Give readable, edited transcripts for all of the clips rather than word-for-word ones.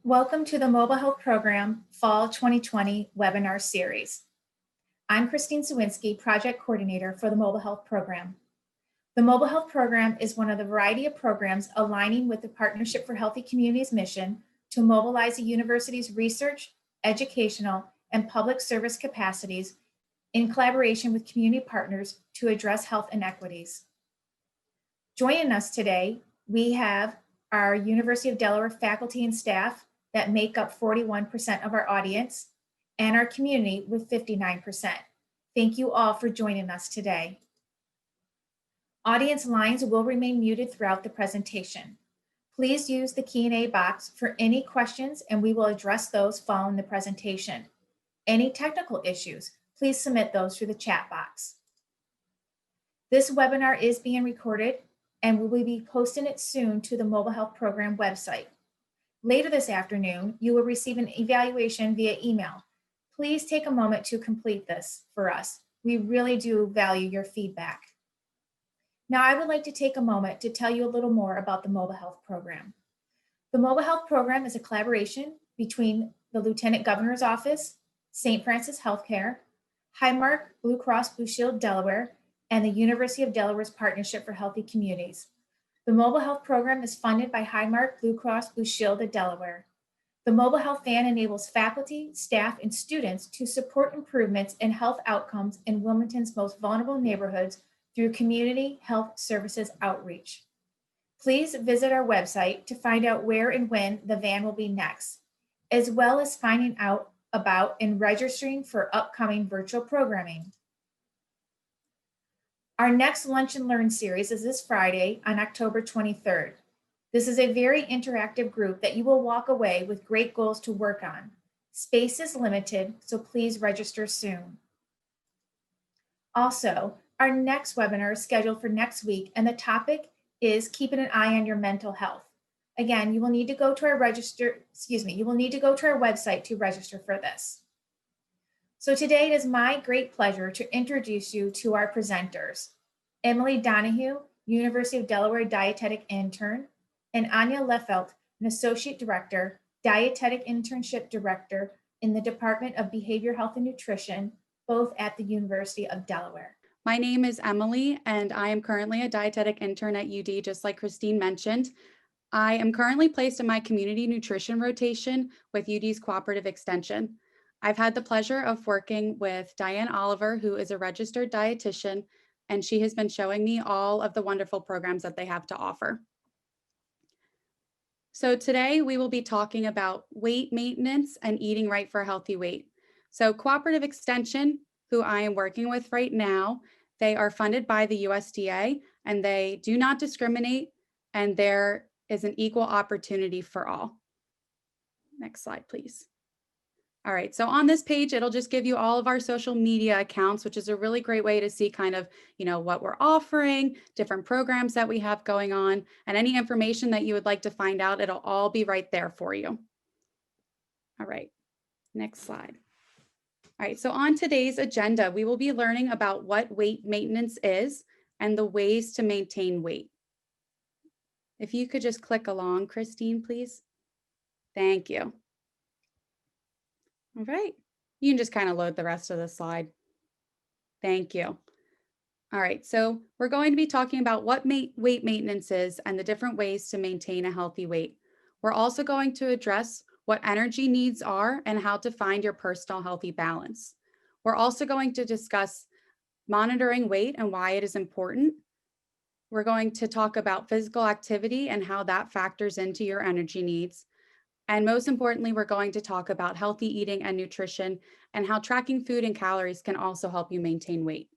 Welcome to the Mobile Health Program Fall 2020 webinar series. I'm Christine Sawinski, Project Coordinator for the Mobile Health Program. The Mobile Health Program is one of the variety of programs aligning with the Partnership for Healthy Communities mission to mobilize the university's research, educational, and public service capacities in collaboration with community partners to address health inequities. Joining us today, we have our University of Delaware faculty and staff that make up 41% of our audience, and our community with 59%. Thank you all for joining us today. Audience lines will remain muted throughout the presentation. Please use the Q&A box for any questions and we will address those following the presentation. Any technical issues, please submit those through the chat box. This webinar is being recorded and we will be posting it soon to the Mobile Health Program website. Later this afternoon, you will receive an evaluation via email. Please take a moment to complete this for us. We really do value your feedback. Now, I would like to take a moment to tell you a little more about the Mobile Health Program. The Mobile Health Program is a collaboration between the Lieutenant Governor's Office, St. Francis Healthcare, Highmark Blue Cross Blue Shield Delaware, and the University of Delaware's Partnership for Healthy Communities. The Mobile Health Program is funded by Highmark Blue Cross Blue Shield of Delaware. The Mobile Health Van enables faculty, staff, and students to support improvements in health outcomes in Wilmington's most vulnerable neighborhoods through community health services outreach. Please visit our website to find out where and when the van will be next, as well as finding out about and registering for upcoming virtual programming. Our next Lunch and Learn series is this Friday on October 23rd. This is a very interactive group that you will walk away with great goals to work on. Space is limited, so please register soon. Also, our next webinar is scheduled for next week, and the topic is keeping an eye on your mental health. Again, you will need to go to our website to register for this. So today it is my great pleasure to introduce you to our presenters, Emily Donahue, University of Delaware Dietetic Intern, and Anya Leffelt, an Associate Director, Dietetic Internship Director in the Department of Behavioral Health and Nutrition, both at the University of Delaware. My name is Emily, and I am currently a dietetic intern at UD, just like Christine mentioned. I am currently placed in my community nutrition rotation with UD's Cooperative Extension. I've had the pleasure of working with Diane Oliver, who is a registered dietitian, and she has been showing me all of the wonderful programs that they have to offer. So today we will be talking about weight maintenance and eating right for a healthy weight. So Cooperative Extension, who I am working with right now, they are funded by the USDA and they do not discriminate, and there is an equal opportunity for all. Next slide, please. All right, so on this page, it'll just give you all of our social media accounts, which is a really great way to see kind of, what we're offering, different programs that we have going on, and any information that you would like to find out, it'll all be right there for you. All right, next slide. All right, so on today's agenda, we will be learning about what weight maintenance is and the ways to maintain weight. If you could just click along, Christine, please. Thank you. All right, you can just kind of load the rest of the slide. Thank you. All right, so we're going to be talking about what weight maintenance is and the different ways to maintain a healthy weight. We're also going to address what energy needs are and how to find your personal healthy balance. We're also going to discuss monitoring weight and why it is important. We're going to talk about physical activity and how that factors into your energy needs. And most importantly, we're going to talk about healthy eating and nutrition and how tracking food and calories can also help you maintain weight.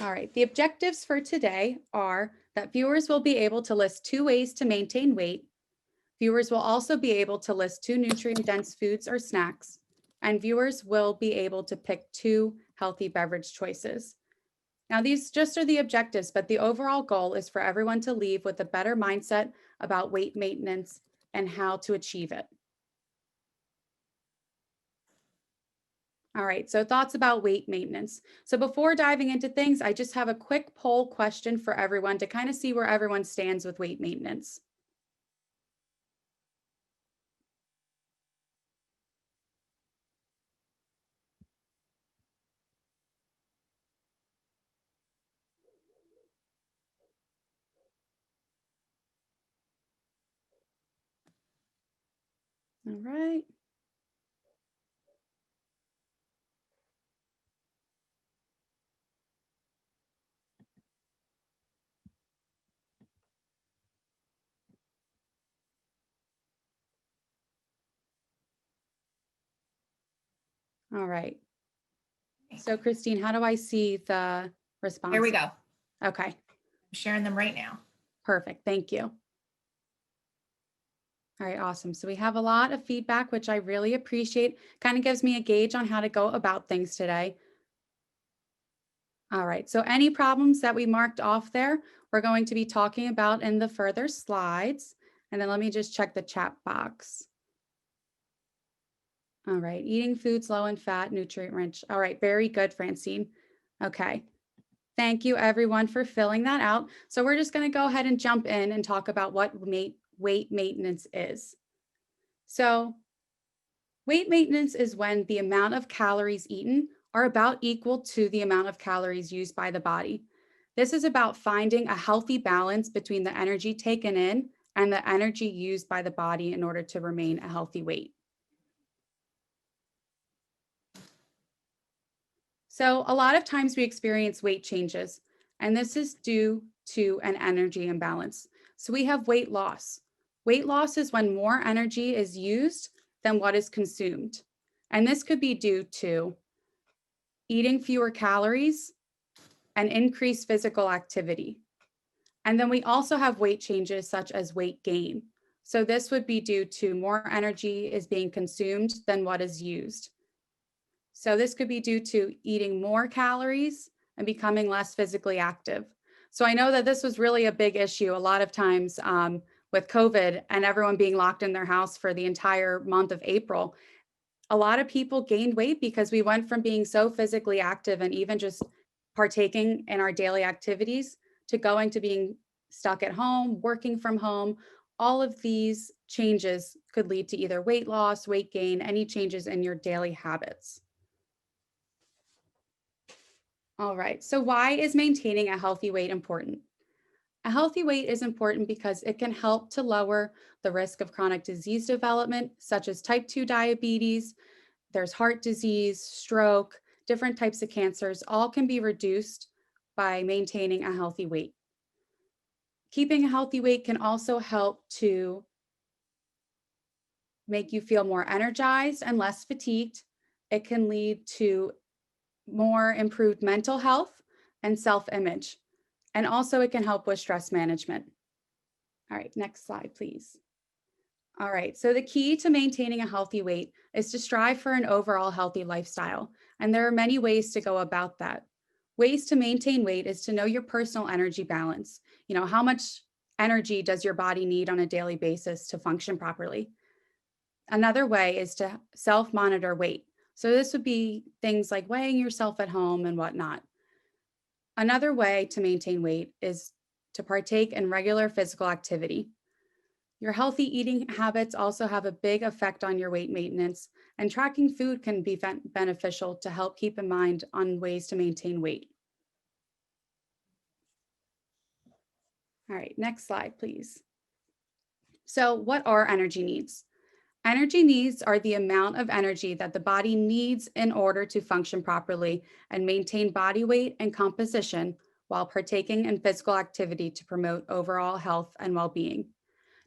All right, the objectives for today are that viewers will be able to list 2 ways to maintain weight. Viewers will also be able to list 2 nutrient-dense foods or snacks, and viewers will be able to pick 2 healthy beverage choices. Now, these just are the objectives, but the overall goal is for everyone to leave with a better mindset about weight maintenance and how to achieve it. All right, so thoughts about weight maintenance. So before diving into things, I just have a quick poll question for everyone to kind of see where everyone stands with weight maintenance. All right. All right. So Christine, how do I see the response? Here we go. Okay, I'm sharing them right now. perfect. Thank you. All right, awesome. So we have a lot of feedback, which I really appreciate. Kind of gives me a gauge on how to go about things today. All right, so any problems that we marked off there, we're going to be talking about in the further slides. And then let me just check the chat box. All right, eating foods low in fat, nutrient rich. All right, very good, Francine. Okay, thank you everyone for filling that out. So we're just gonna go ahead and jump in and talk about what weight maintenance is. So weight maintenance is when the amount of calories eaten are about equal to the amount of calories used by the body. This is about finding a healthy balance between the energy taken in and the energy used by the body in order to remain a healthy weight. So a lot of times we experience weight changes, and this is due to an energy imbalance. So we have weight loss. Weight loss is when more energy is used than what is consumed. And this could be due to eating fewer calories and increased physical activity. And then we also have weight changes such as weight gain. So this would be due to more energy is being consumed than what is used. So this could be due to eating more calories and becoming less physically active. So I know that this was really a big issue a lot of times with COVID and everyone being locked in their house for the entire month of April. A lot of people gained weight because we went from being so physically active and even just partaking in our daily activities to going to being stuck at home, working from home. All of these changes could lead to either weight loss, weight gain, any changes in your daily habits. All right, so why is maintaining a healthy weight important? A healthy weight is important because it can help to lower the risk of chronic disease development, such as type 2 diabetes, there's heart disease, stroke, different types of cancers, all can be reduced by maintaining a healthy weight. Keeping a healthy weight can also help to make you feel more energized and less fatigued. It can lead to more improved mental health and self-image. And also it can help with stress management. All right, next slide, please. All right, so the key to maintaining a healthy weight is to strive for an overall healthy lifestyle. And there are many ways to go about that. Ways to maintain weight is to know your personal energy balance. You know, how much energy does your body need on a daily basis to function properly? Another way is to self-monitor weight. So this would be things like weighing yourself at home and whatnot. Another way to maintain weight is to partake in regular physical activity. Your healthy eating habits also have a big effect on your weight maintenance, and tracking food can be beneficial to help keep in mind on ways to maintain weight. All right, next slide, please. So what are energy needs? Energy needs are the amount of energy that the body needs in order to function properly and maintain body weight and composition while partaking in physical activity to promote overall health and well-being.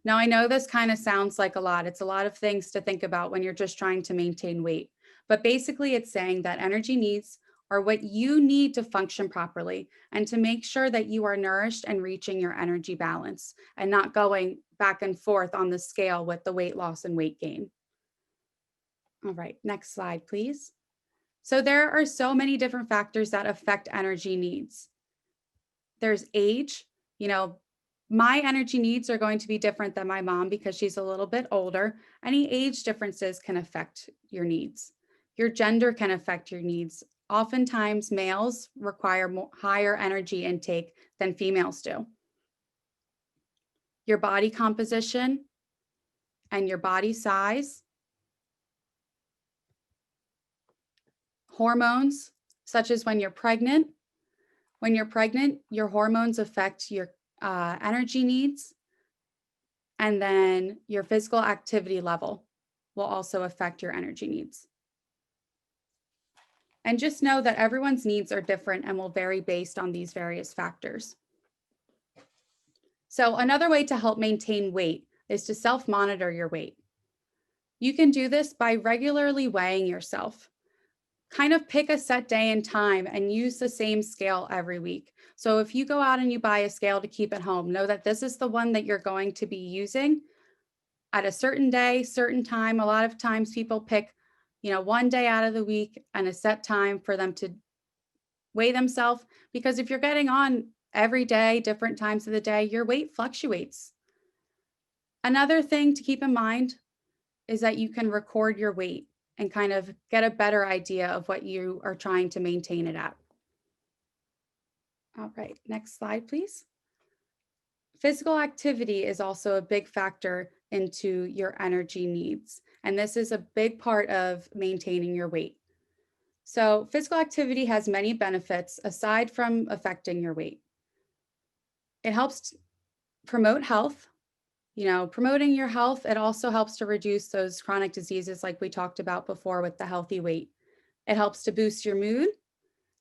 Now, I know this kind of sounds like a lot. It's a lot of things to think about when you're just trying to maintain weight. But basically, it's saying that energy needs are what you need to function properly and to make sure that you are nourished and reaching your energy balance and not going back and forth on the scale with the weight loss and weight gain. All right, next slide, please. So there are so many different factors that affect energy needs. There's age, you know, my energy needs are going to be different than my mom because she's a little bit older. Any age differences can affect your needs. Your gender can affect your needs. Oftentimes, males require higher energy intake than females do. Your body composition and your body size, hormones, such as when you're pregnant. When you're pregnant, your hormones affect your energy needs, and then your physical activity level. will also affect your energy needs. And just know that everyone's needs are different and will vary based on these various factors. So another way to help maintain weight is to self-monitor your weight. You can do this by regularly weighing yourself. Kind of pick a set day and time and use the same scale every week. So if you go out and you buy a scale to keep at home, know that this is the one that you're going to be using at a certain day, certain time. A lot of times people pick, one day out of the week and a set time for them to weigh themselves, because if you're getting on every day, different times of the day, your weight fluctuates. Another thing to keep in mind is that you can record your weight and kind of get a better idea of what you are trying to maintain it at. All right, next slide, please. Physical activity is also a big factor into your energy needs, and this is a big part of maintaining your weight. So physical activity has many benefits aside from affecting your weight. It helps promote health. Promoting your health, it also helps to reduce those chronic diseases like we talked about before with the healthy weight. It helps to boost your mood.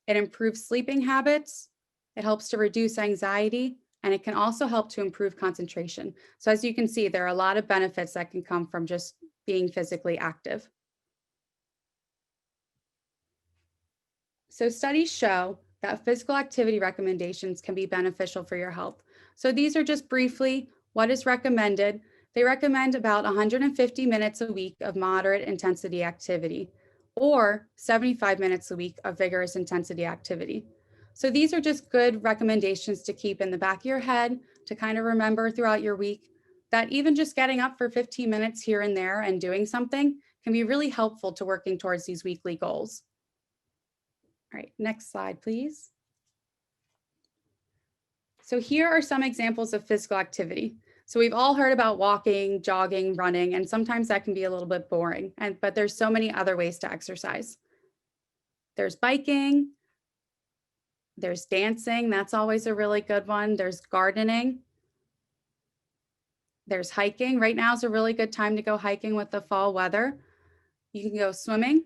It improves sleeping habits. It helps to reduce anxiety, and it can also help to improve concentration. So as you can see, there are a lot of benefits that can come from just being physically active. So studies show that physical activity recommendations can be beneficial for your health. So these are just briefly what is recommended. They recommend about 150 minutes a week of moderate intensity activity, or 75 minutes a week of vigorous intensity activity. So these are just good recommendations to keep in the back of your head, to kind of remember throughout your week that even just getting up for 15 minutes here and there and doing something can be really helpful to working towards these weekly goals. All right, next slide, please. So here are some examples of physical activity. So we've all heard about walking, jogging, running, and sometimes that can be a little bit boring, but there's so many other ways to exercise. There's biking, there's dancing, that's always a really good one. There's gardening, there's hiking. Right now is a really good time to go hiking with the fall weather. You can go swimming.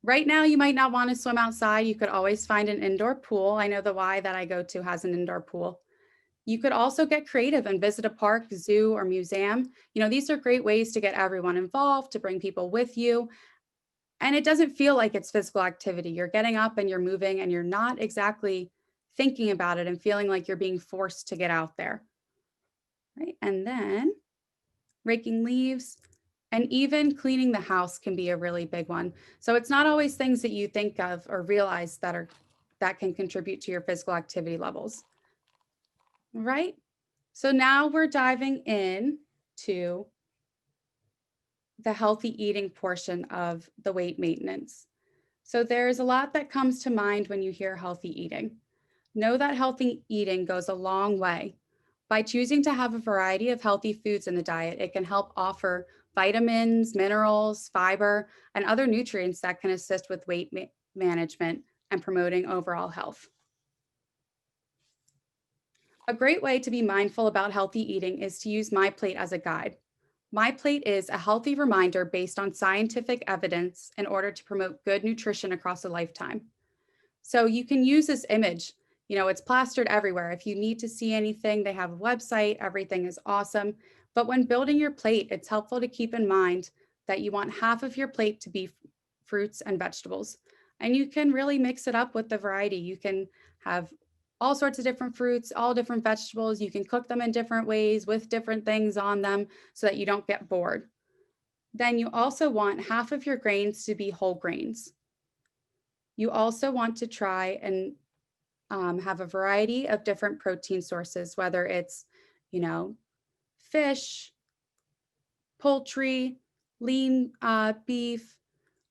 Right now, you might not want to swim outside. You could always find an indoor pool. I know the Y that I go to has an indoor pool. You could also get creative and visit a park, zoo, or museum. These are great ways to get everyone involved, to bring people with you. And it doesn't feel like it's physical activity. You're getting up and you're moving and you're not exactly thinking about it and feeling like you're being forced to get out there. Right? And then raking leaves, and even cleaning the house can be a really big one. So it's not always things that you think of or realize that can contribute to your physical activity levels. Right? So now we're diving in to the healthy eating portion of the weight maintenance. So there's a lot that comes to mind when you hear healthy eating. Know that healthy eating goes a long way. By choosing to have a variety of healthy foods in the diet, it can help offer vitamins, minerals, fiber, and other nutrients that can assist with weight management and promoting overall health. A great way to be mindful about healthy eating is to use My Plate as a guide. My Plate is a healthy reminder based on scientific evidence in order to promote good nutrition across a lifetime. So you can use this image. It's plastered everywhere. If you need to see anything, they have a website, everything is awesome. But when building your plate, it's helpful to keep in mind that you want half of your plate to be fruits and vegetables. And you can really mix it up with the variety. You can have all sorts of different fruits, all different vegetables. You can cook them in different ways with different things on them so that you don't get bored. Then you also want half of your grains to be whole grains. You also want to try and have a variety of different protein sources, whether it's, fish, poultry, lean beef,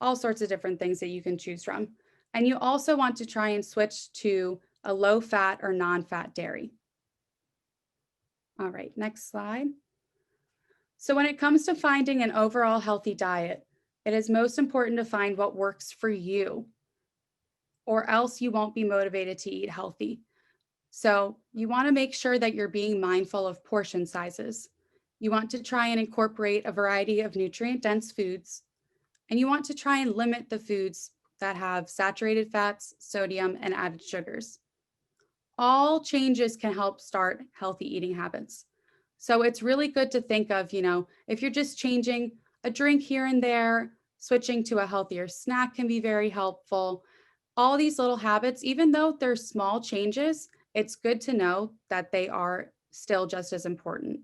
all sorts of different things that you can choose from. And you also want to try and switch to a low fat or non-fat dairy. All right, next slide. So when it comes to finding an overall healthy diet, it is most important to find what works for you, or else you won't be motivated to eat healthy. So you want to make sure that you're being mindful of portion sizes. You want to try and incorporate a variety of nutrient-dense foods, and you want to try and limit the foods that have saturated fats, sodium, and added sugars. All changes can help start healthy eating habits. So it's really good to think of, if you're just changing a drink here and there, switching to a healthier snack can be very helpful. All these little habits, even though they're small changes, it's good to know that they are still just as important.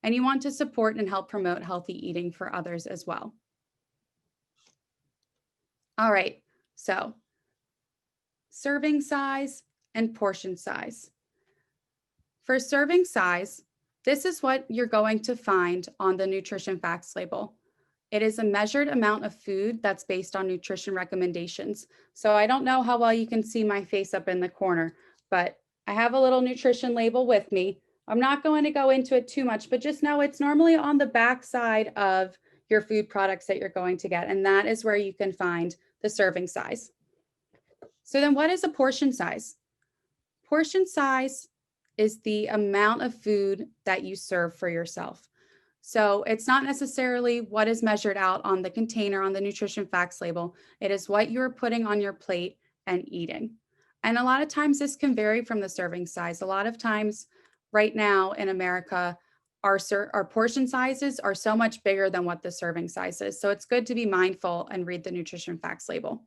And you want to support and help promote healthy eating for others as well. All right, so serving size and portion size. For serving size, this is what you're going to find on the nutrition facts label. It is a measured amount of food that's based on nutrition recommendations. So I don't know how well you can see my face up in the corner, but I have a little nutrition label with me. I'm not going to go into it too much, but just know it's normally on the back side of your food products that you're going to get. And that is where you can find the serving size. So then what is a portion size? Portion size is the amount of food that you serve for yourself. So it's not necessarily what is measured out on the container on the nutrition facts label. It is what you're putting on your plate and eating. And a lot of times this can vary from the serving size. A lot of times right now in America, our portion sizes are so much bigger than what the serving size is. So it's good to be mindful and read the nutrition facts label.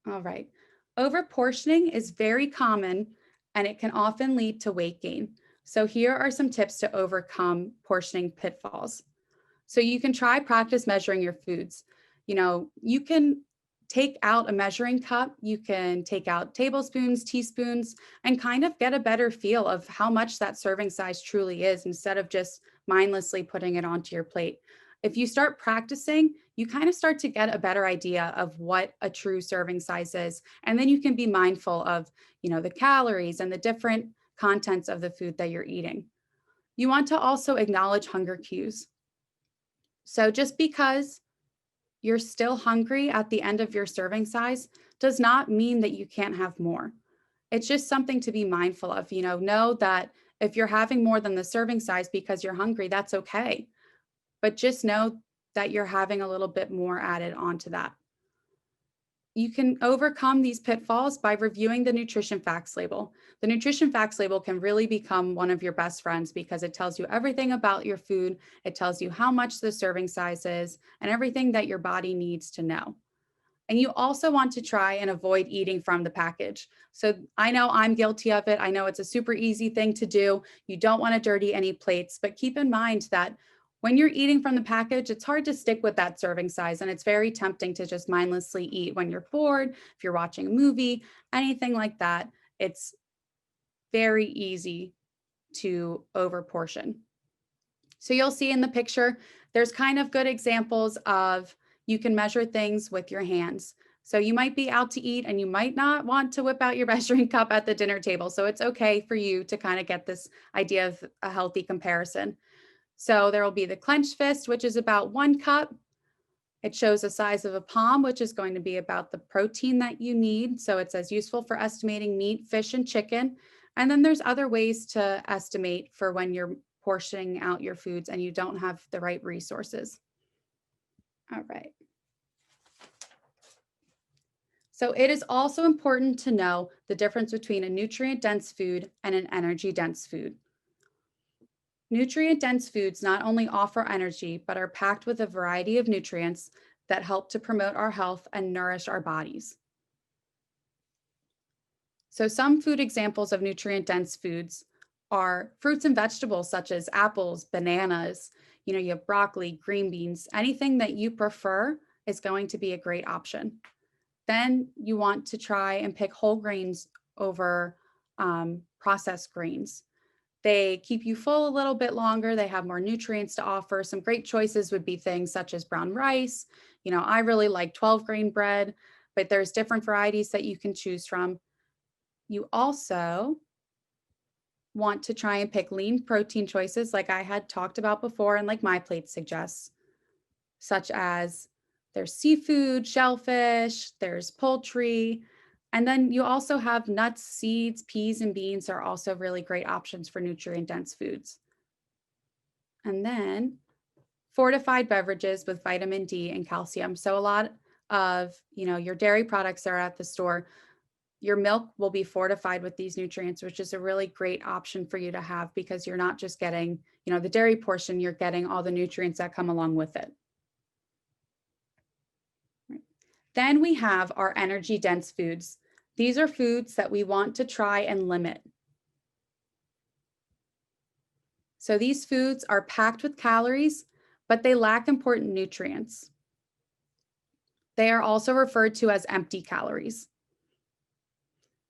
All right. Overportioning is very common and it can often lead to weight gain. So here are some tips to overcome portioning pitfalls. So you can try practice measuring your foods. You can take out a measuring cup, you can take out tablespoons, teaspoons, and kind of get a better feel of how much that serving size truly is instead of just mindlessly putting it onto your plate. If you start practicing, you kind of start to get a better idea of what a true serving size is. And then you can be mindful of, the calories and the different contents of the food that you're eating. You want to also acknowledge hunger cues. So just because you're still hungry at the end of your serving size does not mean that you can't have more. It's just something to be mindful of. Know that if you're having more than the serving size because you're hungry, that's okay. But just know that you're having a little bit more added onto that. You can overcome these pitfalls by reviewing the nutrition facts label. The nutrition facts label can really become one of your best friends because it tells you everything about your food. It tells you how much the serving size is and everything that your body needs to know. And you also want to try and avoid eating from the package. So I know I'm guilty of it. I know it's a super easy thing to do. You don't want to dirty any plates, but keep in mind that when you're eating from the package, it's hard to stick with that serving size, and it's very tempting to just mindlessly eat when you're bored, if you're watching a movie, anything like that. It's very easy to overportion. So you'll see in the picture, there's kind of good examples of you can measure things with your hands. So you might be out to eat and you might not want to whip out your measuring cup at the dinner table. So it's okay for you to kind of get this idea of a healthy comparison. So there will be the clenched fist, which is about 1 cup. It shows the size of a palm, which is going to be about the protein that you need. So it's as useful for estimating meat, fish, and chicken. And then there's other ways to estimate for when you're portioning out your foods and you don't have the right resources. All right. So it is also important to know the difference between a nutrient-dense food and an energy-dense food. Nutrient-dense foods not only offer energy, but are packed with a variety of nutrients that help to promote our health and nourish our bodies. So some food examples of nutrient-dense foods are fruits and vegetables such as apples, bananas, you have broccoli, green beans, anything that you prefer is going to be a great option. Then you want to try and pick whole grains over processed grains. They keep you full a little bit longer. They have more nutrients to offer. Some great choices would be things such as brown rice. I really like 12-grain bread, but there's different varieties that you can choose from. You also want to try and pick lean protein choices like I had talked about before and like my plate suggests, such as there's seafood, shellfish, there's poultry, And then you also have nuts, seeds, peas, and beans are also really great options for nutrient dense foods. And then fortified beverages with vitamin D and calcium. So a lot of, your dairy products that are at the store, your milk will be fortified with these nutrients, which is a really great option for you to have because you're not just getting, the dairy portion, you're getting all the nutrients that come along with it. Right. Then we have our energy dense foods. These are foods that we want to try and limit. So these foods are packed with calories, but they lack important nutrients. They are also referred to as empty calories.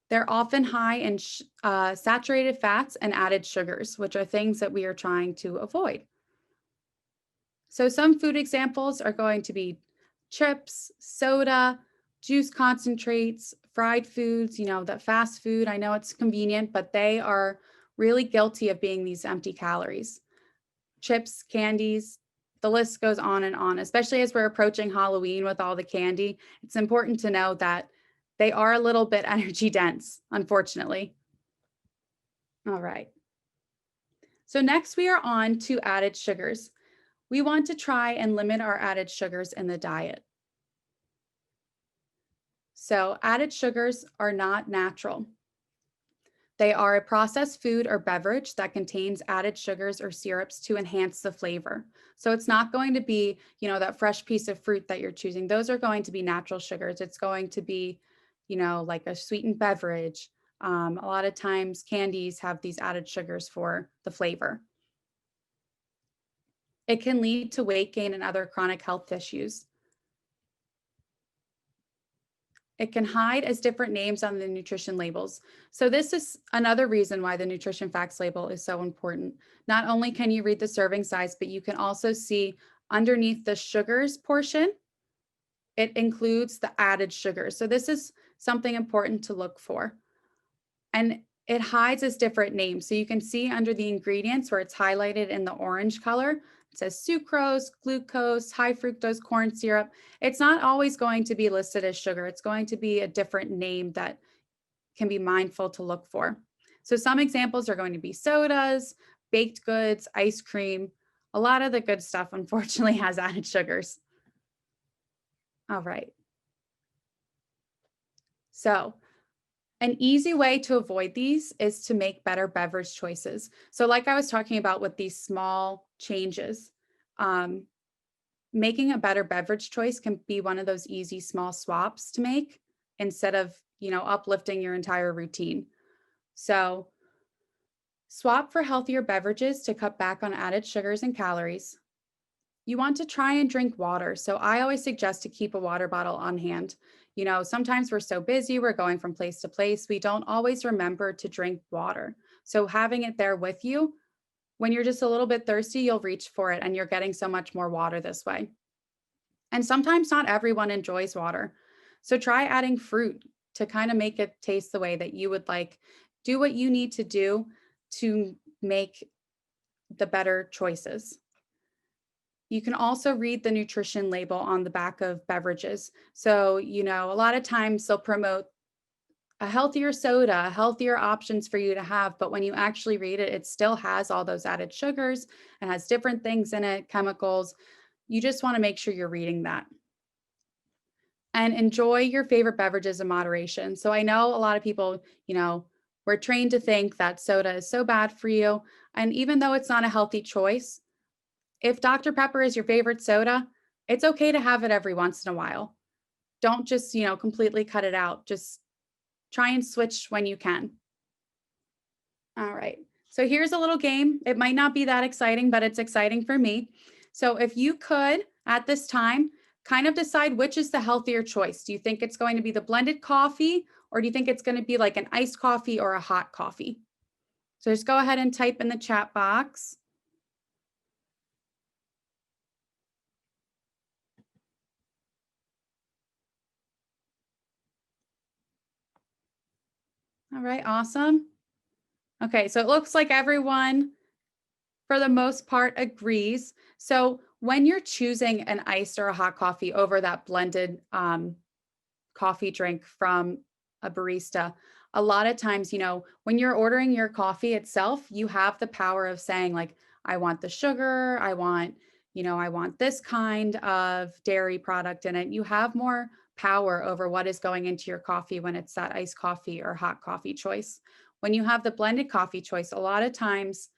They're often high in saturated fats and added sugars, which are things that we are trying to avoid. So some food examples are going to be chips, soda, juice concentrates, fried foods, that fast food. I know it's convenient, but they are really guilty of being these empty calories. Chips, candies, the list goes on and on, especially as we're approaching Halloween with all the candy. It's important to know that they are a little bit energy dense, unfortunately. All right. So next we are on to added sugars. We want to try and limit our added sugars in the diet. So added sugars are not natural. They are a processed food or beverage that contains added sugars or syrups to enhance the flavor. So it's not going to be, that fresh piece of fruit that you're choosing. Those are going to be natural sugars. It's going to be, like a sweetened beverage. A lot of times candies have these added sugars for the flavor. It can lead to weight gain and other chronic health issues. It can hide as different names on the nutrition labels. So this is another reason why the nutrition facts label is so important. Not only can you read the serving size, but you can also see underneath the sugars portion, it includes the added sugars. So this is something important to look for. And it hides as different names. So you can see under the ingredients where it's highlighted in the orange color, it says sucrose, glucose, high fructose corn syrup. It's not always going to be listed as sugar. It's going to be a different name that can be mindful to look for. So some examples are going to be sodas, baked goods, ice cream. A lot of the good stuff, unfortunately, has added sugars. All right. So an easy way to avoid these is to make better beverage choices. So like I was talking about with these small changes, making a better beverage choice can be one of those easy small swaps to make instead of, uplifting your entire routine. So swap for healthier beverages to cut back on added sugars and calories. You want to try and drink water. So I always suggest to keep a water bottle on hand. Sometimes we're so busy, we're going from place to place, we don't always remember to drink water. So having it there with you, when you're just a little bit thirsty, you'll reach for it and you're getting so much more water this way. And sometimes not everyone enjoys water. So try adding fruit to kind of make it taste the way that you would like. Do what you need to do to make the better choices. You can also read the nutrition label on the back of beverages. So, a lot of times they'll promote a healthier soda, healthier options for you to have. But when you actually read it, it still has all those added sugars and has different things in it, chemicals. You just want to make sure you're reading that. And enjoy your favorite beverages in moderation. So I know a lot of people, we're trained to think that soda is so bad for you. And even though it's not a healthy choice, if Dr. Pepper is your favorite soda, it's okay to have it every once in a while. Don't just, completely cut it out. Just try and switch when you can. All right. So here's a little game. It might not be that exciting, but it's exciting for me. So if you could, at this time, kind of decide which is the healthier choice. Do you think it's going to be the blended coffee, or do you think it's going to be like an iced coffee or a hot coffee? So just go ahead and type in the chat box. All right, awesome. Okay, so it looks like everyone, for the most part, agrees. So when you're choosing an iced or a hot coffee over that blended coffee drink from a barista, a lot of times, when you're ordering your coffee itself, you have the power of saying like, I want the sugar, I want this kind of dairy product in it. You have more power over what is going into your coffee when it's that iced coffee or hot coffee choice. When you have the blended coffee choice, a lot of times,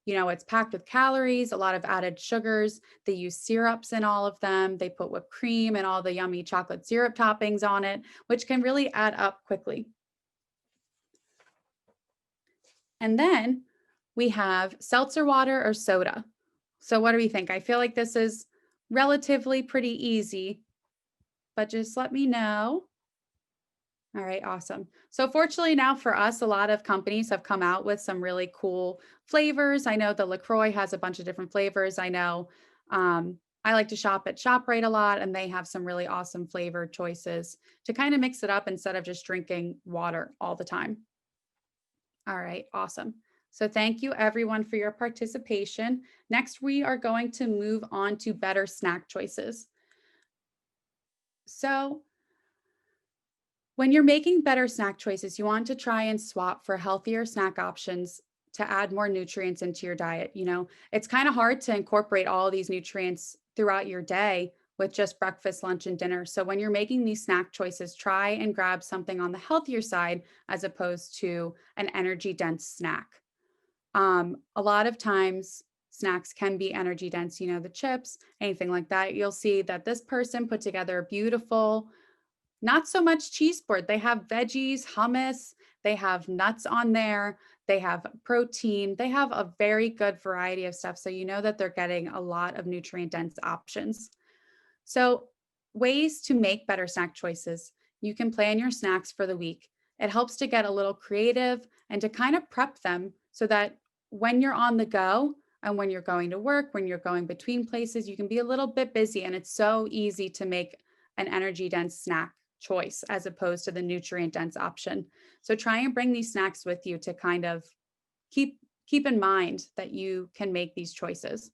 it's packed with calories, a lot of added sugars. They use syrups in all of them. They put whipped cream and all the yummy chocolate syrup toppings on it, which can really add up quickly. And then we have seltzer water or soda. So what do we think? I feel like this is relatively pretty easy, but just let me know. All right, awesome. So fortunately now for us, a lot of companies have come out with some really cool flavors. I know the LaCroix has a bunch of different flavors. I know I like to shop at ShopRite a lot, and they have some really awesome flavor choices to kind of mix it up instead of just drinking water all the time. All right, awesome. So thank you everyone for your participation. Next, we are going to move on to better snack choices. So when you're making better snack choices, you want to try and swap for healthier snack options to add more nutrients into your diet. It's kind of hard to incorporate all these nutrients throughout your day with just breakfast, lunch, and dinner. So when you're making these snack choices, try and grab something on the healthier side as opposed to an energy dense snack. A lot of times snacks can be energy dense, the chips, anything like that. You'll see that this person put together a beautiful, not so much cheese board. They have veggies, hummus, they have nuts on there, they have protein, they have a very good variety of stuff. So you know that they're getting a lot of nutrient dense options. So ways to make better snack choices. You can plan your snacks for the week. It helps to get a little creative and to kind of prep them so that when you're on the go and when you're going to work, when you're going between places, you can be a little bit busy, and it's so easy to make an energy dense snack choice as opposed to the nutrient dense option. So try and bring these snacks with you to kind of keep in mind that you can make these choices.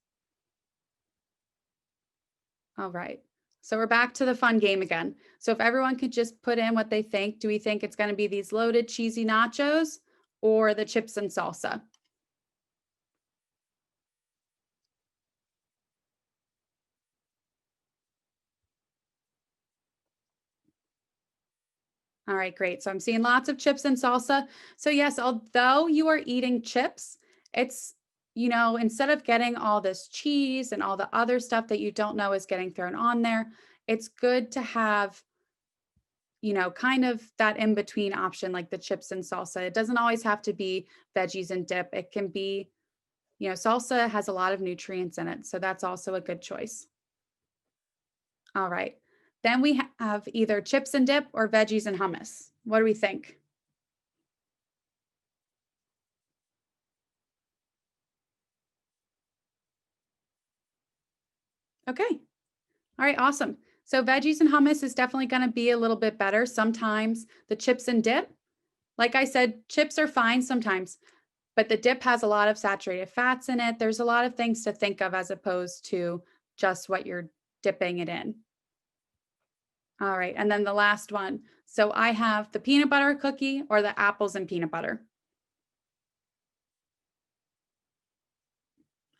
All right. So we're back to the fun game again. So if everyone could just put in what they think, do we think it's going to be these loaded cheesy nachos or the chips and salsa? All right, great. So I'm seeing lots of chips and salsa. So yes, although you are eating chips, it's, instead of getting all this cheese and all the other stuff that you don't know is getting thrown on there, it's good to have, kind of that in between option, like the chips and salsa. It doesn't always have to be veggies and dip. It can be, salsa has a lot of nutrients in it. So that's also a good choice. All right. Then we have either chips and dip or veggies and hummus. What do we think? Okay. All right, awesome. So veggies and hummus is definitely going to be a little bit better. Sometimes the chips and dip, like I said, chips are fine sometimes, but the dip has a lot of saturated fats in it. There's a lot of things to think of as opposed to just what you're dipping it in. All right, and then the last one. So I have the peanut butter cookie or the apples and peanut butter.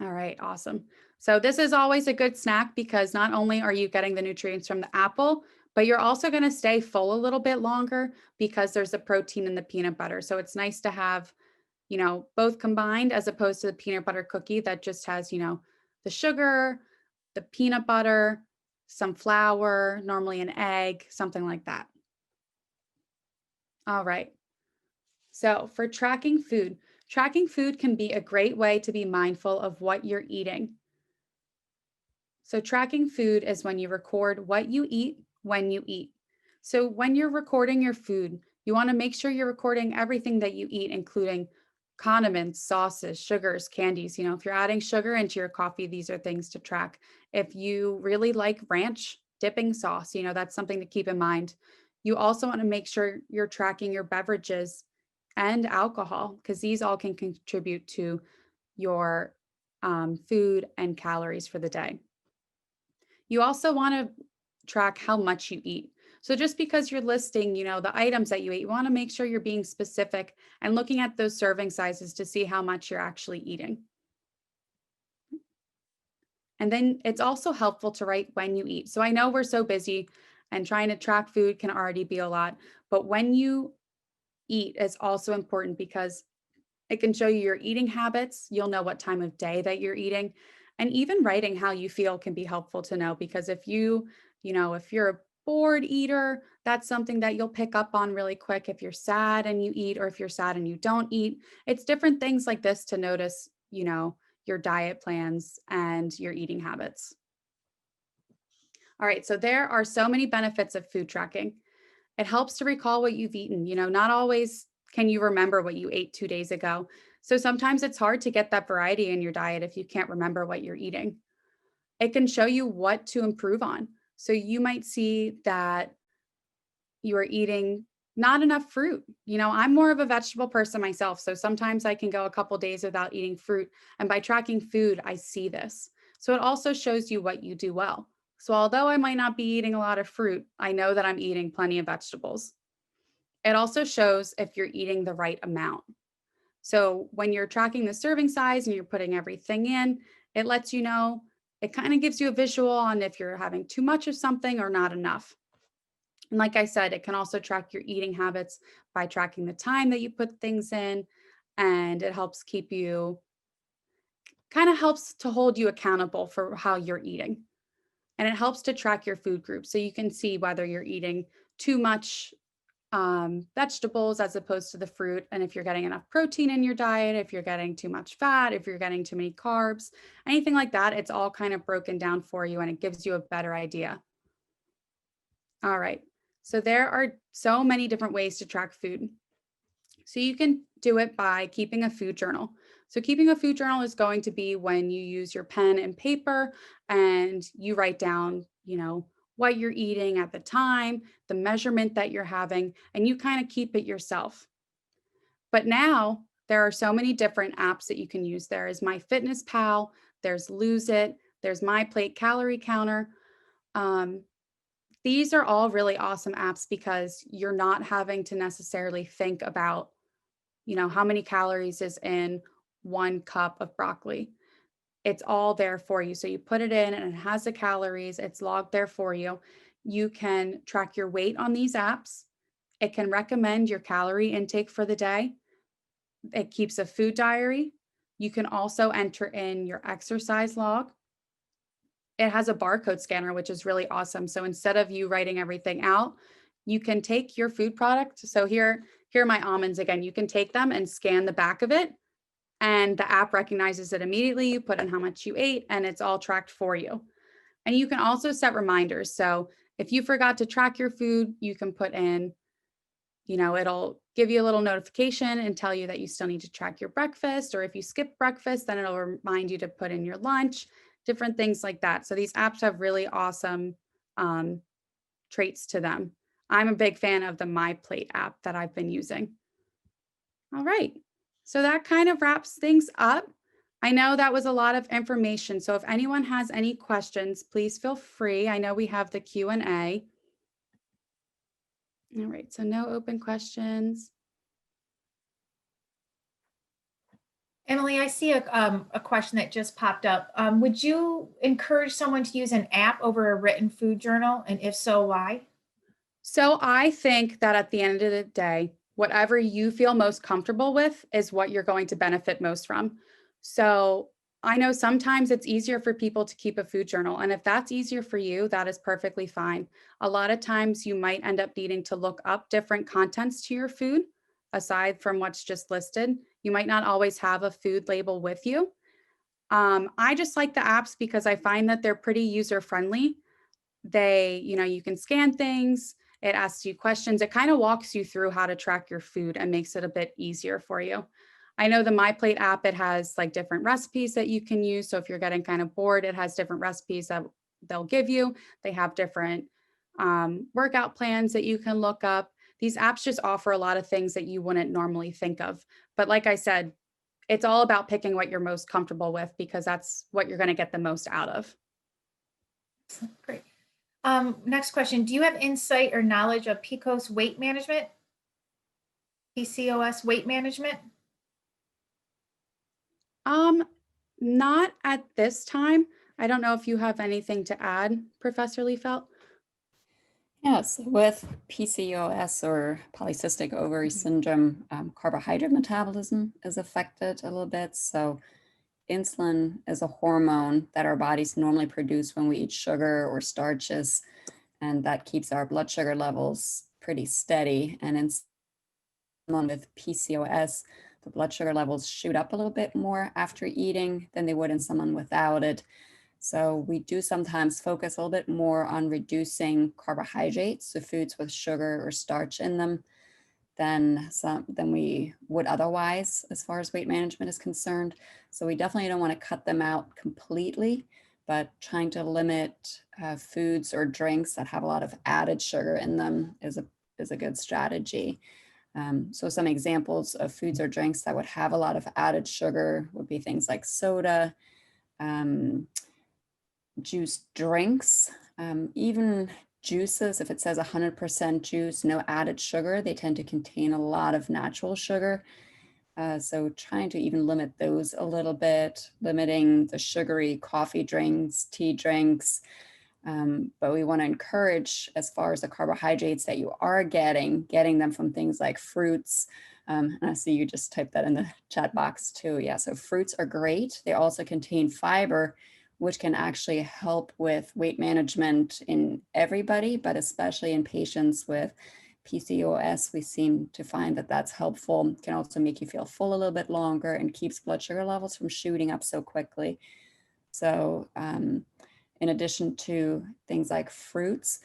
All right, awesome. So this is always a good snack because not only are you getting the nutrients from the apple, but you're also going to stay full a little bit longer because there's a protein in the peanut butter. So it's nice to have, both combined as opposed to the peanut butter cookie that just has, the sugar, the peanut butter, some flour, normally an egg, something like that. All right. So for tracking food can be a great way to be mindful of what you're eating. So tracking food is when you record what you eat when you eat. So when you're recording your food, you want to make sure you're recording everything that you eat, including condiments, sauces, sugars, candies. If you're adding sugar into your coffee, these are things to track. If you really like ranch dipping sauce, that's something to keep in mind. You also want to make sure you're tracking your beverages and alcohol because these all can contribute to your food and calories for the day. You also want to track how much you eat. So just because you're listing, the items that you eat, you want to make sure you're being specific and looking at those serving sizes to see how much you're actually eating. And then it's also helpful to write when you eat. So I know we're so busy and trying to track food can already be a lot, but when you eat is also important because it can show you your eating habits. You'll know what time of day that you're eating. And even writing how you feel can be helpful to know because if you're a bored eater, that's something that you'll pick up on really quick if you're sad and you eat, or if you're sad and you don't eat. It's different things like this to notice, your diet plans and your eating habits. All right, so there are so many benefits of food tracking. It helps to recall what you've eaten. Not always can you remember what you ate 2 days ago. So sometimes it's hard to get that variety in your diet if you can't remember what you're eating. It can show you what to improve on. So you might see that you are eating not enough fruit. I'm more of a vegetable person myself. So sometimes I can go a couple days without eating fruit. And by tracking food, I see this. So it also shows you what you do well. So although I might not be eating a lot of fruit, I know that I'm eating plenty of vegetables. It also shows if you're eating the right amount. So when you're tracking the serving size and you're putting everything in, it lets you know, it kind of gives you a visual on if you're having too much of something or not enough. And like I said, it can also track your eating habits by tracking the time that you put things in. And it helps kind of helps to hold you accountable for how you're eating. And it helps to track your food group so you can see whether you're eating too much vegetables as opposed to the fruit. And if you're getting enough protein in your diet, if you're getting too much fat, if you're getting too many carbs, anything like that, it's all kind of broken down for you and it gives you a better idea. All right. So there are so many different ways to track food. So you can do it by keeping a food journal. So keeping a food journal is going to be when you use your pen and paper and you write down, what you're eating at the time, the measurement that you're having, and you kind of keep it yourself. But now there are so many different apps that you can use. There is MyFitnessPal, there's Lose It, there's My Plate Calorie Counter. Um, these are all really awesome apps because you're not having to necessarily think about, how many calories is in 1 cup of broccoli. It's all there for you. So you put it in and it has the calories, it's logged there for you. You can track your weight on these apps. It can recommend your calorie intake for the day. It keeps a food diary. You can also enter in your exercise log. It has a barcode scanner, which is really awesome. So instead of you writing everything out, you can take your food product. So here are my almonds again. You can take them and scan the back of it and the app recognizes it immediately. You put in how much you ate and it's all tracked for you. And you can also set reminders. So if you forgot to track your food, you can put in, it'll give you a little notification and tell you that you still need to track your breakfast. Or if you skip breakfast, then it'll remind you to put in your lunch, different things like that. So these apps have really awesome traits to them. I'm a big fan of the My Plate app that I've been using. All right. So that kind of wraps things up. I know that was a lot of information. So if anyone has any questions, please feel free. I know we have the Q&A. All right, so no open questions. Emily, I see a question that just popped up. Would you encourage someone to use an app over a written food journal? And if so, why? So I think that at the end of the day, whatever you feel most comfortable with is what you're going to benefit most from. So I know sometimes it's easier for people to keep a food journal. And if that's easier for you, that is perfectly fine. A lot of times you might end up needing to look up different contents to your food aside from what's just listed. You might not always have a food label with you. I just like the apps because I find that they're pretty user friendly. You can scan things. It asks you questions. It kind of walks you through how to track your food and makes it a bit easier for you. I know the My Plate app, it has like different recipes that you can use. So if you're getting kind of bored, it has different recipes that they'll give you. They have different workout plans that you can look up. These apps just offer a lot of things that you wouldn't normally think of. But like I said, it's all about picking what you're most comfortable with because that's what you're going to get the most out of. Great. Next question. Do you have insight or knowledge of PCOS weight management? PCOS weight management? Um, Not at this time. I don't know if you have anything to add, Professor Liefeld. Yes, with PCOS or polycystic ovary syndrome, carbohydrate metabolism is affected a little bit. So, insulin is a hormone that our bodies normally produce when we eat sugar or starches, and that keeps our blood sugar levels pretty steady. And in someone with PCOS, the blood sugar levels shoot up a little bit more after eating than they would in someone without it. So we do sometimes focus a little bit more on reducing carbohydrates, so foods with sugar or starch in them, than we would otherwise, as far as weight management is concerned. So we definitely don't want to cut them out completely, but trying to limit foods or drinks that have a lot of added sugar in them is a good strategy. So some examples of foods or drinks that would have a lot of added sugar would be things like soda, um, juice drinks, even juices. If it says 100% juice, no added sugar, they tend to contain a lot of natural sugar. So trying to even limit those a little bit, limiting the sugary coffee drinks, tea drinks. But we want to encourage, as far as the carbohydrates that you are getting them from things like fruits. And I see you just typed that in the chat box too. Yeah, so fruits are great. They also contain fiber, which can actually help with weight management in everybody, but especially in patients with PCOS. We seem to find that that's helpful. It can also make you feel full a little bit longer and keeps blood sugar levels from shooting up so quickly. So, in addition to things like fruits,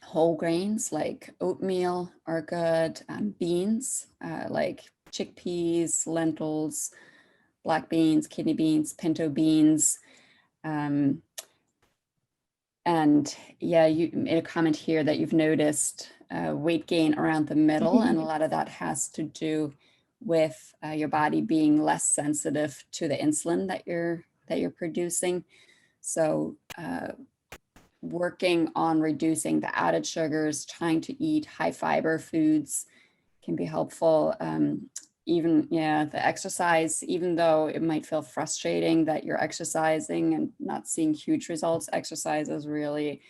whole grains like oatmeal are good, beans like chickpeas, lentils, black beans, kidney beans, pinto beans. Um, and yeah, you made a comment here that you've noticed weight gain around the middle, and a lot of that has to do with your body being less sensitive to the insulin that you're producing. So, working on reducing the added sugars, trying to eat high fiber foods can be helpful. Even, yeah, the exercise, even though it might feel frustrating that you're exercising and not seeing huge results, exercise is really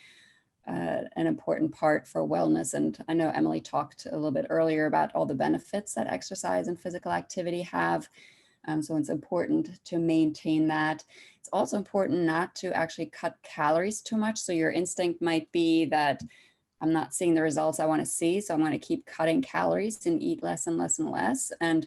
an important part for wellness. And I know Emily talked a little bit earlier about all the benefits that exercise and physical activity have. So it's important to maintain that. It's also important not to actually cut calories too much. So your instinct might be that I'm not seeing the results I want to see, so I'm going to keep cutting calories and eat less and less and less. And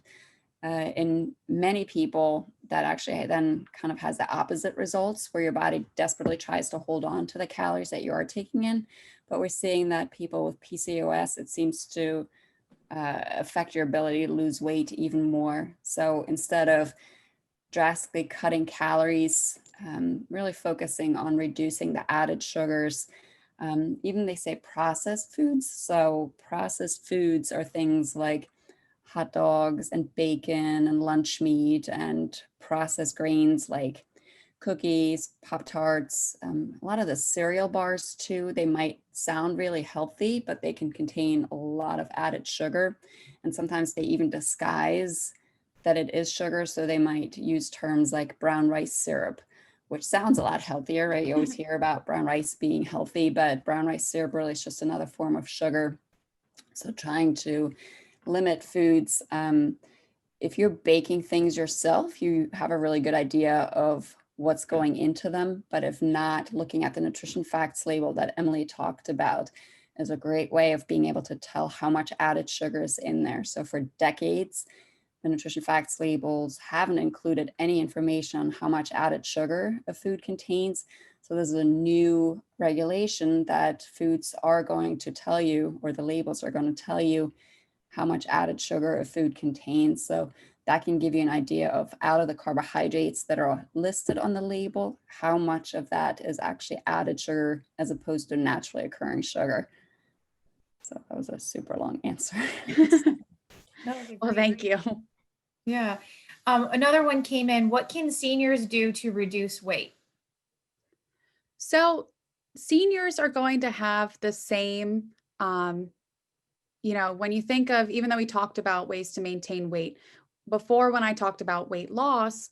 in many people, that actually then kind of has the opposite results, where your body desperately tries to hold on to the calories that you are taking in. But we're seeing that people with PCOS, it seems to affect your ability to lose weight even more. So instead of drastically cutting calories, really focusing on reducing the added sugars. Even they say processed foods. So processed foods are things like hot dogs and bacon and lunch meat, and processed grains like cookies, Pop Tarts, a lot of the cereal bars too. They might sound really healthy, but they can contain a lot of added sugar. And sometimes they even disguise that it is sugar. So they might use terms like brown rice syrup, which sounds a lot healthier, right? You always hear about brown rice being healthy, but brown rice syrup really is just another form of sugar. So trying to limit foods. If you're baking things yourself, you have a really good idea of what's going into them. But if not, looking at the nutrition facts label that Emily talked about is a great way of being able to tell how much added sugar is in there. So for decades, the nutrition facts labels haven't included any information on how much added sugar a food contains. So this is a new regulation that foods are going to tell you, or the labels are going to tell you, how much added sugar a food contains. So that can give you an idea of, out of the carbohydrates that are listed on the label, how much of that is actually added sugar as opposed to naturally occurring sugar. So that was a super long answer. Well, thank you. Yeah. Another one came in. What can seniors do to reduce weight? So seniors are going to have the same, when you think of, even though we talked about ways to maintain weight, before when I talked about weight loss,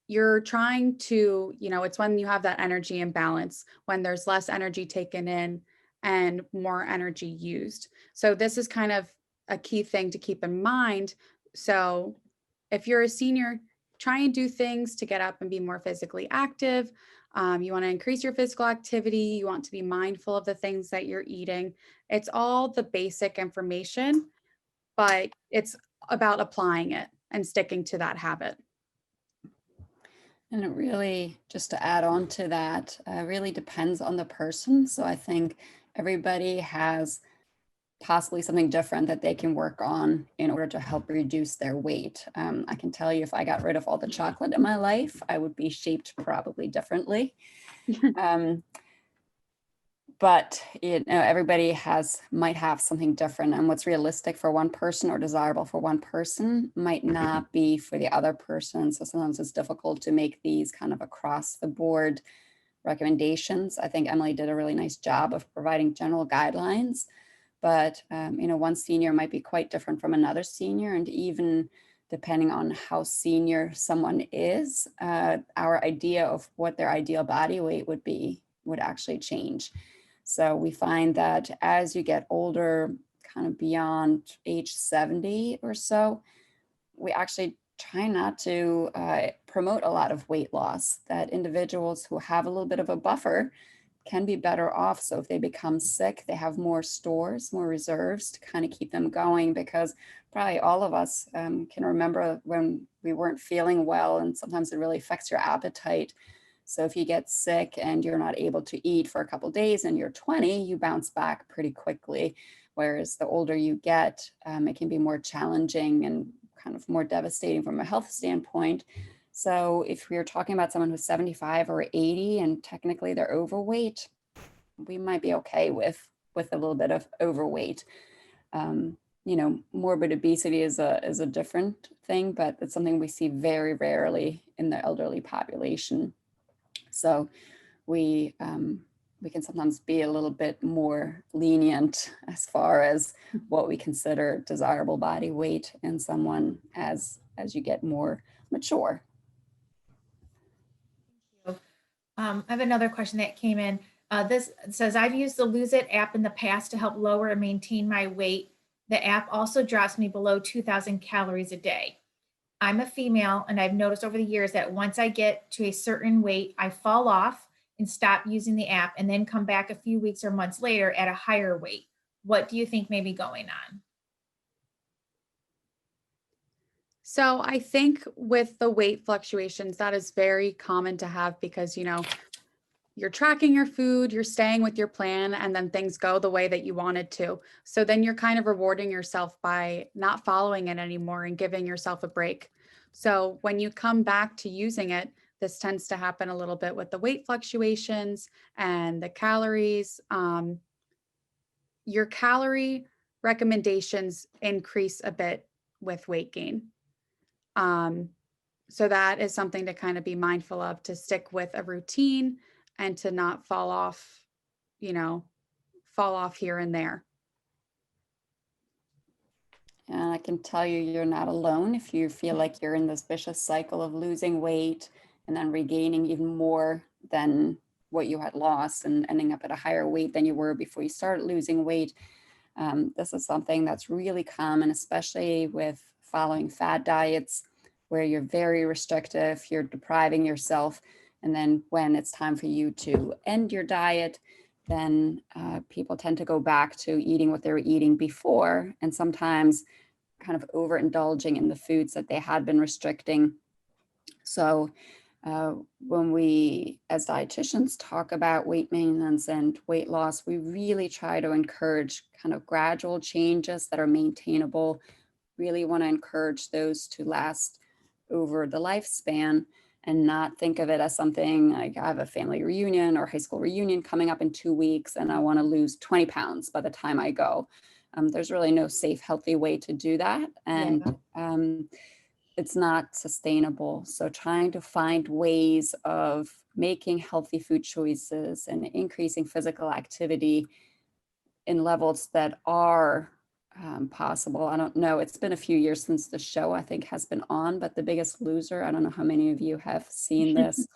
you're trying to, it's when you have that energy imbalance, when there's less energy taken in and more energy used. So this is kind of a key thing to keep in mind. So if you're a senior, try and do things to get up and be more physically active. You want to increase your physical activity. You want to be mindful of the things that you're eating. It's all the basic information, but it's about applying it and sticking to that habit. And it really, just to add on to that, really depends on the person. So I think everybody has possibly something different that they can work on in order to help reduce their weight. I can tell you if I got rid of all the chocolate in my life, I would be shaped probably differently. But everybody might have something different, and what's realistic for one person or desirable for one person might not be for the other person. So sometimes it's difficult to make these kind of across the board recommendations. I think Emily did a really nice job of providing general guidelines, but one senior might be quite different from another senior, and even depending on how senior someone is, our idea of what their ideal body weight would actually change. So we find that as you get older, kind of beyond age 70 or so, we actually try not to promote a lot of weight loss, that individuals who have a little bit of a buffer can be better off. So if they become sick, they have more stores, more reserves to kind of keep them going, because probably all of us can remember when we weren't feeling well, and sometimes it really affects your appetite. So if you get sick and you're not able to eat for a couple of days and you're 20, you bounce back pretty quickly. Whereas the older you get, it can be more challenging and kind of more devastating from a health standpoint. So if we're talking about someone who's 75 or 80 and technically they're overweight, we might be okay with a little bit of overweight. Morbid obesity is a different thing, but it's something we see very rarely in the elderly population. So we can sometimes be a little bit more lenient as far as what we consider desirable body weight in someone as you get more mature. I have another question that came in. This says, I've used the Lose It app in the past to help lower and maintain my weight. The app also drops me below 2,000 calories a day. I'm a female, and I've noticed over the years that once I get to a certain weight, I fall off and stop using the app, and then come back a few weeks or months later at a higher weight. What do you think may be going on? So I think with the weight fluctuations, that is very common to have because, you're tracking your food, you're staying with your plan, and then things go the way that you wanted to. So then you're kind of rewarding yourself by not following it anymore and giving yourself a break. So when you come back to using it, this tends to happen a little bit with the weight fluctuations and the calories. Your calorie recommendations increase a bit with weight gain. So that is something to kind of be mindful of, to stick with a routine and to not fall off here and there. And I can tell you, you're not alone if you feel like you're in this vicious cycle of losing weight and then regaining even more than what you had lost and ending up at a higher weight than you were before you started losing weight. This is something that's really common, especially with following fad diets, where you're very restrictive, you're depriving yourself. And then when it's time for you to end your diet, then people tend to go back to eating what they were eating before, and sometimes kind of overindulging in the foods that they had been restricting. So when we, as dietitians, talk about weight maintenance and weight loss, we really try to encourage kind of gradual changes that are maintainable. Really want to encourage those to last over the lifespan, and not think of it as something like, I have a family reunion or high school reunion coming up in 2 weeks and I want to lose 20 pounds by the time I go. There's really no safe, healthy way to do that. And it's not sustainable. So trying to find ways of making healthy food choices and increasing physical activity in levels that are possible. I don't know. It's been a few years since the show, I think, has been on, but The Biggest Loser, I don't know how many of you have seen this.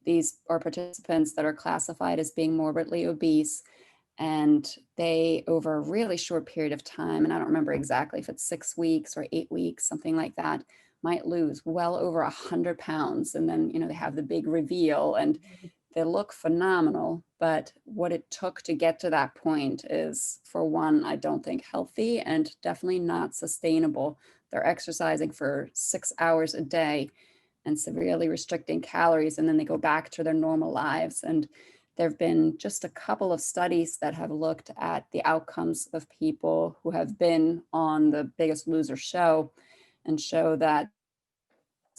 These are participants that are classified as being morbidly obese, and they, over a really short period of time, and I don't remember exactly if it's 6 weeks or 8 weeks, something like that, might lose well over 100 pounds. And then, they have the big reveal and they look phenomenal. But what it took to get to that point is, for one, I don't think healthy and definitely not sustainable. They're exercising for 6 hours a day and severely restricting calories, and then they go back to their normal lives. And there have been just a couple of studies that have looked at the outcomes of people who have been on The Biggest Loser show and show that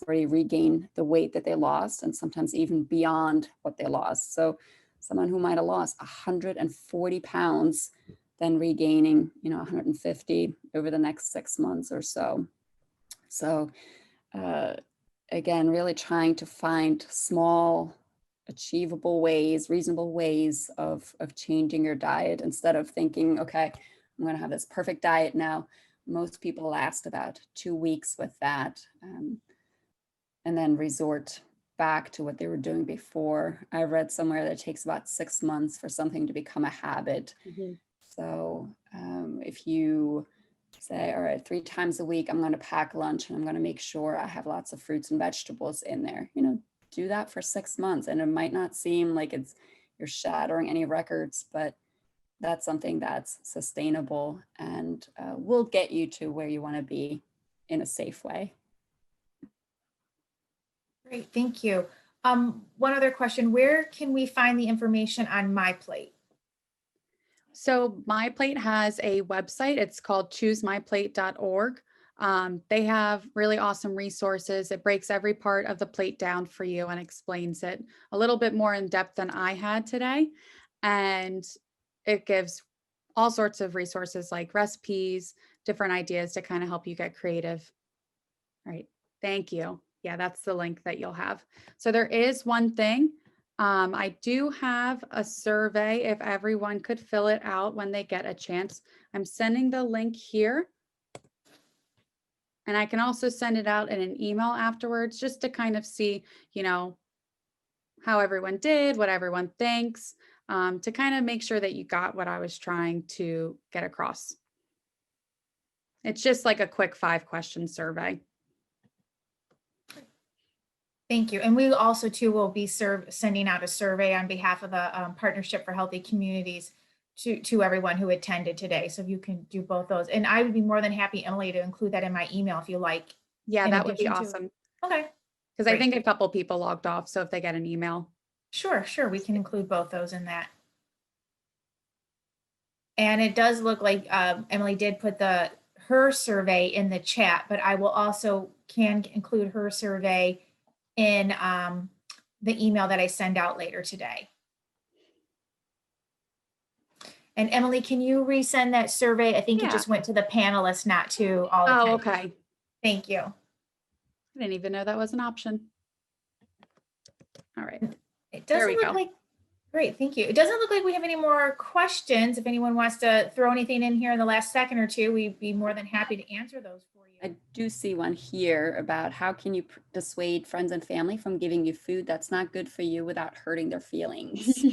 already regain the weight that they lost, and sometimes even beyond what they lost. So someone who might have lost 140 pounds, then regaining, 150 over the next 6 months or so. So again, really trying to find small, achievable ways, reasonable ways of changing your diet, instead of thinking, okay, I'm going to have this perfect diet now. Most people last about 2 weeks with that, and then resort back to what they were doing before. I read somewhere that it takes about 6 months for something to become a habit. So if you say, all right, 3 times a week, I'm going to pack lunch and I'm going to make sure I have lots of fruits and vegetables in there, do that for 6 months. And it might not seem like you're shattering any records, but that's something that's sustainable and will get you to where you want to be in a safe way. Great, thank you. One other question, where can we find the information on My Plate? So My Plate has a website. It's called choosemyplate.org. They have really awesome resources. It breaks every part of the plate down for you and explains it a little bit more in depth than I had today. And it gives all sorts of resources like recipes, different ideas to kind of help you get creative. All right, thank you. Yeah, that's the link that you'll have. So there is one thing. I do have a survey if everyone could fill it out when they get a chance. I'm sending the link here. And I can also send it out in an email afterwards, just to kind of see, how everyone did, what everyone thinks, to kind of make sure that you got what I was trying to get across. It's just like a quick 5-question survey. Thank you. And we also too will be sending out a survey on behalf of the Partnership for Healthy Communities to everyone who attended today. So if you can do both those, and I would be more than happy, Emily, to include that in my email if you like. Yeah, that would be awesome. Okay. Because I think a couple people logged off. So if they get an email. Sure. We can include both those in that. And it does look like Emily did put her survey in the chat, but I will also can include her survey in the email that I send out later today. And Emily, can you resend that survey? I think it just went to the panelists, not to all attendees. Oh, okay. Thank you. I didn't even know that was an option. All right. It doesn't look like, great, thank you. It doesn't look like we have any more questions. If anyone wants to throw anything in here in the last second or two, we'd be more than happy to answer those for you. I do see one here about how can you dissuade friends and family from giving you food that's not good for you without hurting their feelings.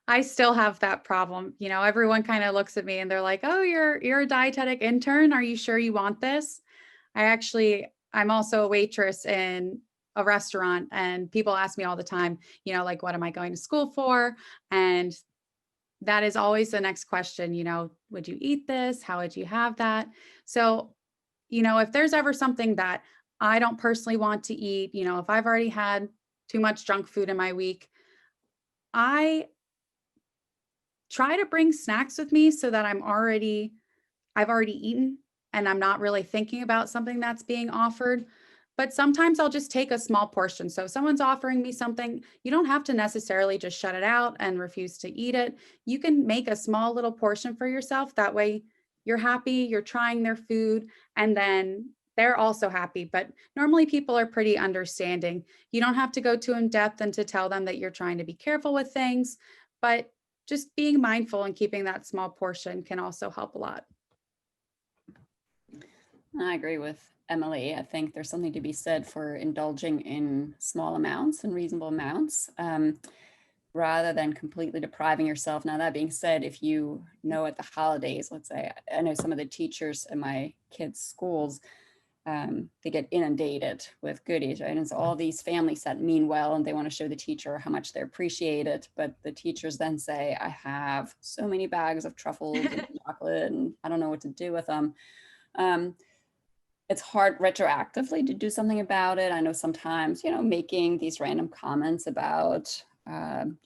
I still have that problem. Everyone kind of looks at me and they're like, oh, you're a dietetic intern. Are you sure you want this? I'm also a waitress in a restaurant, and people ask me all the time, like, what am I going to school for? And that is always the next question, would you eat this? How would you have that? So, if there's ever something that I don't personally want to eat, if I've already had too much junk food in my week, I try to bring snacks with me so that I've already eaten and I'm not really thinking about something that's being offered. But sometimes I'll just take a small portion. So if someone's offering me something, you don't have to necessarily just shut it out and refuse to eat it. You can make a small little portion for yourself. That way you're happy, you're trying their food, and then they're also happy. But normally people are pretty understanding. You don't have to go too in depth and to tell them that you're trying to be careful with things, but just being mindful and keeping that small portion can also help a lot. I agree with Emily. I think there's something to be said for indulging in small amounts and reasonable amounts, rather than completely depriving yourself. Now, that being said, if you know at the holidays, let's say, I know some of the teachers in my kids' schools, they get inundated with goodies, right? And it's all these families that mean well and they want to show the teacher how much they appreciate it. But the teachers then say, I have so many bags of truffles and chocolate and I don't know what to do with them. It's hard retroactively to do something about it. I know sometimes, making these random comments about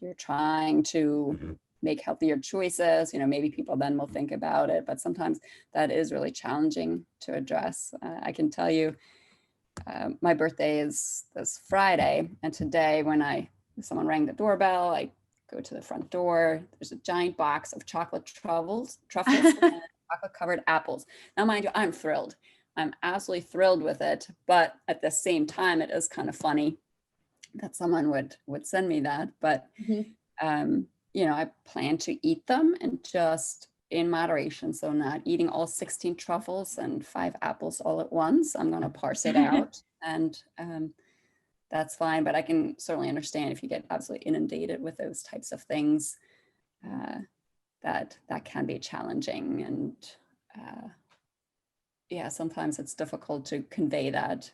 you're trying to make healthier choices, maybe people then will think about it, but sometimes that is really challenging to address. I can tell you, my birthday is this Friday, and today when someone rang the doorbell, I go to the front door, there's a giant box of chocolate truffles and chocolate covered apples. Now, mind you, I'm thrilled. I'm absolutely thrilled with it, but at the same time, it is kind of funny that someone would send me that. But I plan to eat them and just in moderation. So not eating all 16 truffles and 5 apples all at once. I'm going to parse it out, and that's fine. But I can certainly understand if you get absolutely inundated with those types of things, that can be challenging. And sometimes it's difficult to convey that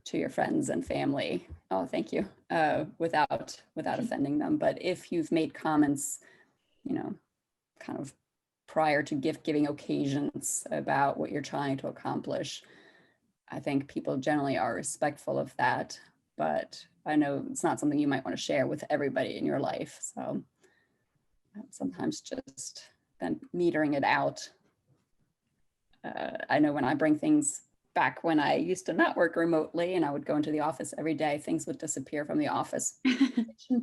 to your friends and family. Oh, thank you, without offending them. But if you've made comments, kind of prior to gift-giving occasions about what you're trying to accomplish, I think people generally are respectful of that. But I know it's not something you might want to share with everybody in your life. So sometimes just then metering it out. I know when I bring things back when I used to not work remotely and I would go into the office every day, things would disappear from the office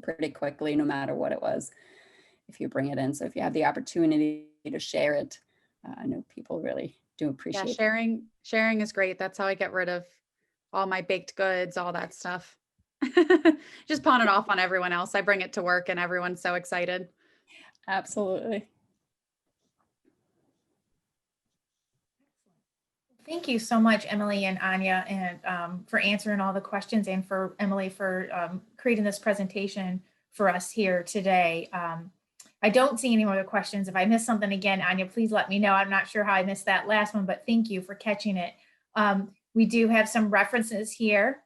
pretty quickly, no matter what it was, if you bring it in. So if you have the opportunity to share it, I know people really do appreciate it. Sharing is great. That's how I get rid of all my baked goods, all that stuff. Just pawn it off on everyone else. I bring it to work and everyone's so excited. Absolutely. Thank you so much, Emily and Anya, and for answering all the questions, and for Emily for creating this presentation for us here today. I don't see any other questions. If I missed something again, Anya, please let me know. I'm not sure how I missed that last one, but thank you for catching it. We do have some references here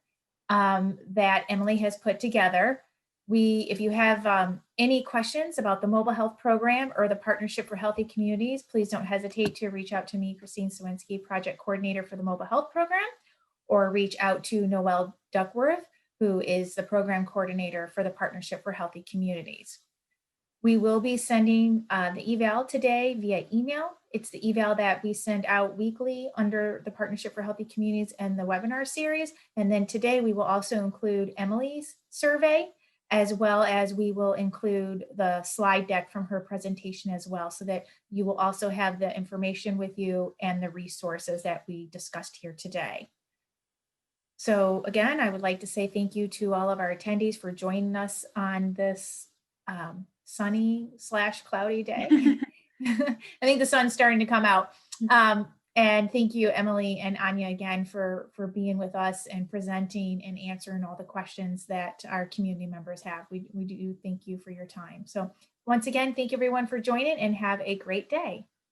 that Emily has put together. If you have any questions about the mobile health program or the Partnership for Healthy Communities, please don't hesitate to reach out to me, Christine Sawinski, project coordinator for the mobile health program, or reach out to Noelle Duckworth, who is the program coordinator for the Partnership for Healthy Communities. We will be sending the eval today via email. It's the eval that we send out weekly under the Partnership for Healthy Communities and the webinar series. And then today we will also include Emily's survey, as well as we will include the slide deck from her presentation as well, so that you will also have the information with you and the resources that we discussed here today. So again, I would like to say thank you to all of our attendees for joining us on this sunny/cloudy day. I think the sun's starting to come out. And thank you, Emily and Anya, again, for being with us and presenting and answering all the questions that our community members have. We do thank you for your time. So once again, thank you everyone for joining, and have a great day.